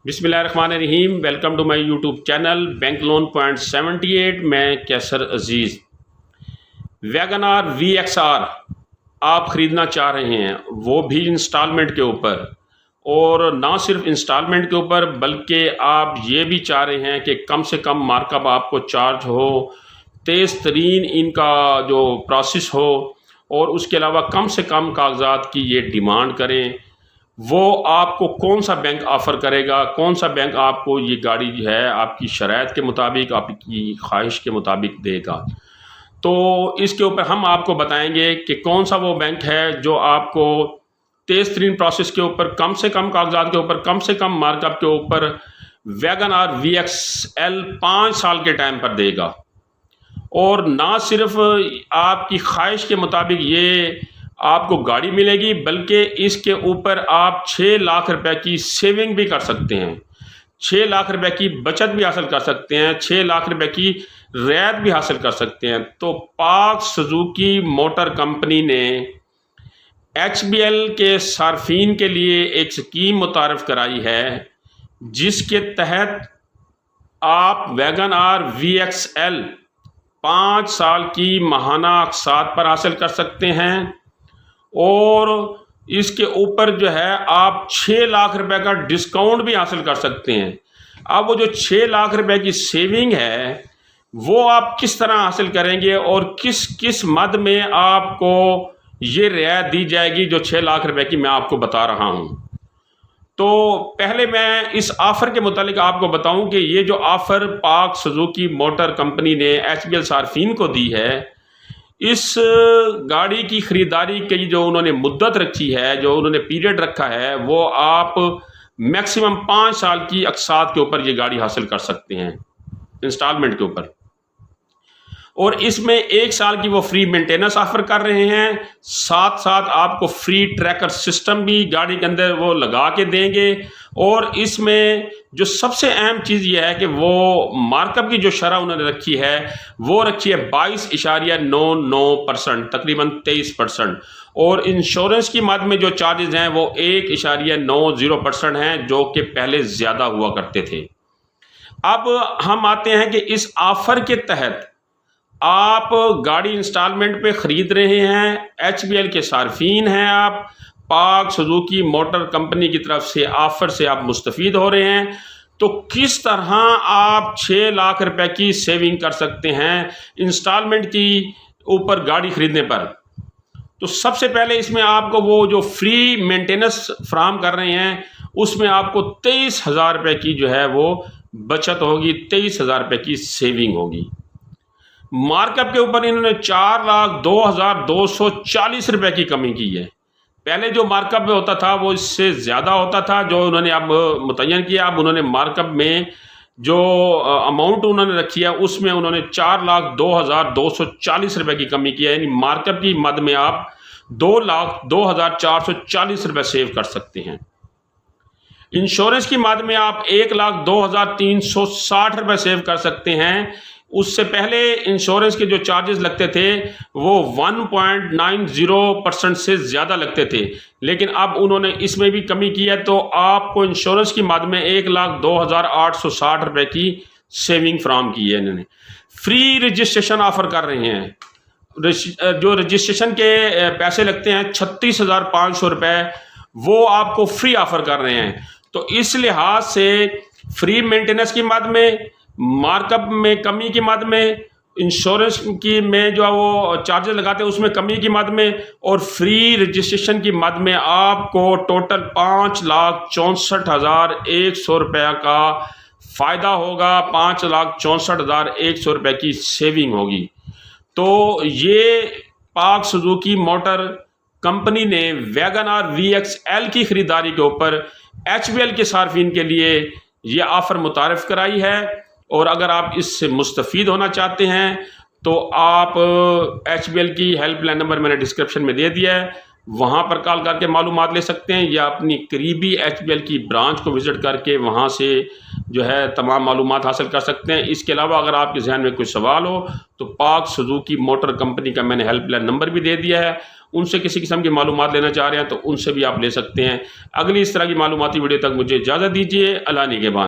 बिस्मिल्लाहिर्रहमानिर्रहीम। Welcome to my YouTube channel bank loan point 78। मैं Kaiser Aziz. Wagon R VXR आप ख़रीदना चाह रहे हैं, वो भी इंस्टॉलमेंट के ऊपर, और ना सिर्फ इंस्टॉलमेंट के ऊपर बल्कि आप ये भी चाह रहे हैं कि कम से कम मार्कअप आपको चार्ज हो, तेज़ तरीन इनका जो प्रोसेस हो, और उसके अलावा कम से कम कागजात की ये डिमांड करें। वो आपको कौन सा बैंक ऑफ़र करेगा, कौन सा बैंक आपको ये गाड़ी जो है आपकी शराइत के मुताबिक, आपकी ख्वाहिश के मुताबिक देगा। तो इसके ऊपर हम आपको बताएंगे कि कौन सा वो बैंक है जो आपको तेज़ तरीन प्रोसेस के ऊपर, कम से कम कागजात के ऊपर, कम से कम मार्कअप के ऊपर वैगन आर VXL 5 साल के टाइम पर देगा। और ना सिर्फ आपकी ख्वाहिश के मुताबिक ये आपको गाड़ी मिलेगी, बल्कि इसके ऊपर आप 6 लाख रुपए की सेविंग भी कर सकते हैं, 6 लाख रुपए की बचत भी हासिल कर सकते हैं, 6 लाख रुपए की रियायत भी हासिल कर सकते हैं। तो पाक सुजुकी मोटर कंपनी ने HBL के सार्फिन के लिए एक स्कीम मुतारफ़ कराई है, जिसके तहत आप वैगन आर VXL 5 साल की माहाना अक़सात पर हासिल कर सकते हैं, और इसके ऊपर जो है आप 6 लाख रुपए का डिस्काउंट भी हासिल कर सकते हैं। अब वो जो 6 लाख रुपए की सेविंग है, वो आप किस तरह हासिल करेंगे और किस किस मद में आपको ये रियायत दी जाएगी जो 6 लाख रुपए की मैं आपको बता रहा हूँ। तो पहले मैं इस ऑफ़र के मुतालिक आपको बताऊं कि ये जो ऑफ़र पाक सुजुकी मोटर कंपनी ने HBL सार्फिन को दी है, इस गाड़ी की ख़रीदारी की जो उन्होंने मुद्दत रखी है, जो उन्होंने पीरियड रखा है, वो आप मैक्सिमम 5 साल की अक़सात के ऊपर ये गाड़ी हासिल कर सकते हैं, इंस्टॉलमेंट के ऊपर। और इसमें 1 साल की वो फ्री मेंटेनेंस ऑफ़र कर रहे हैं, साथ साथ आपको फ्री ट्रैकर सिस्टम भी गाड़ी के अंदर वो लगा के देंगे। और इसमें जो सबसे अहम चीज़ ये है कि वो मार्कअप की जो शरह उन्होंने रखी है, वो रखी है 22.99%, तकरीबन 23%। और इंश्योरेंस की मद में जो चार्जेज़ हैं वो 1.90% हैं, जो कि पहले ज़्यादा हुआ करते थे। अब हम आते हैं कि इस ऑफ़र के तहत आप गाड़ी इंस्टॉलमेंट पे ख़रीद रहे हैं, HBL के सार्फिन हैं, आप पाक सुजुकी मोटर कंपनी की तरफ से ऑफ़र से आप मुस्तफ़ीद हो रहे हैं। तो किस तरह आप 6 लाख रुपए की सेविंग कर सकते हैं इंस्टॉलमेंट की ऊपर गाड़ी ख़रीदने पर। तो सबसे पहले इसमें आपको वो जो फ्री मेंटेनेंस फ्राहम कर रहे हैं, उसमें आपको 23,000 रुपये की जो है वो बचत होगी, 23,000 रुपये की सेविंग होगी। मार्कअप के ऊपर इन्होंने 4,02,240 रुपये की कमी की है। पहले जो मार्कअप में होता था वो इससे ज़्यादा होता था, जो उन्होंने अब मुतय्यन किया। अब उन्होंने मार्कअप में जो अमाउंट उन्होंने रखी है, उसमें उन्होंने 4,02,240 रुपये की कमी की है। यानी मार्कअप की मद में आप 2,02,440 रुपये सेव कर सकते हैं। इंश्योरेंस की मद में आप 1,02,360 रुपये सेव कर सकते हैं। उससे पहले इंश्योरेंस के जो चार्जेस लगते थे वो 1.90% से ज़्यादा लगते थे, लेकिन अब उन्होंने इसमें भी कमी की है। तो आपको इंश्योरेंस की मद में 1,02,860 रुपये की सेविंग फ्राहम की है। इन्होंने फ्री रजिस्ट्रेशन ऑफ़र कर रहे हैं। जो रजिस्ट्रेशन के पैसे लगते हैं 36,500 रुपये, वो आपको फ्री ऑफ़र कर रहे हैं। तो इस लिहाज से फ्री मेंटेनेंस की मद में, मार्कअप में कमी की मद में, इंश्योरेंस की में जो वो चार्जेस लगाते हैं उसमें कमी की मद में, और फ्री रजिस्ट्रेशन की मद में आपको टोटल 5,64,100 रुपये का फ़ायदा होगा, 5,64,100 रुपये की सेविंग होगी। तो ये पाक सुजुकी मोटर कंपनी ने वैगन आर VXL की ख़रीदारी के ऊपर HBL के सार्फिन के लिए ये ऑफ़र मुतारफ़ कराई है। और अगर आप इससे मुस्तफ़ीद होना चाहते हैं तो आप HBL की हेल्पलाइन नंबर मैंने डिस्क्रिप्शन में दे दिया है, वहाँ पर कॉल करके मालूमात ले सकते हैं, या अपनी करीबी HBL की ब्रांच को विज़िट करके वहाँ से जो है तमाम मालूमात हासिल कर सकते हैं। इसके अलावा अगर आपके जहन में कोई सवाल हो तो पाक सुजुकी मोटर कंपनी का मैंने हेल्पलाइन नंबर भी दे दिया है, उनसे किसी किस्म की मालूमात लेना चाह रहे हैं तो उनसे भी आप ले सकते हैं। अगली इस तरह की मालूमाती वीडियो तक मुझे इजाज़त दीजिए। अल्लाह निगहबान।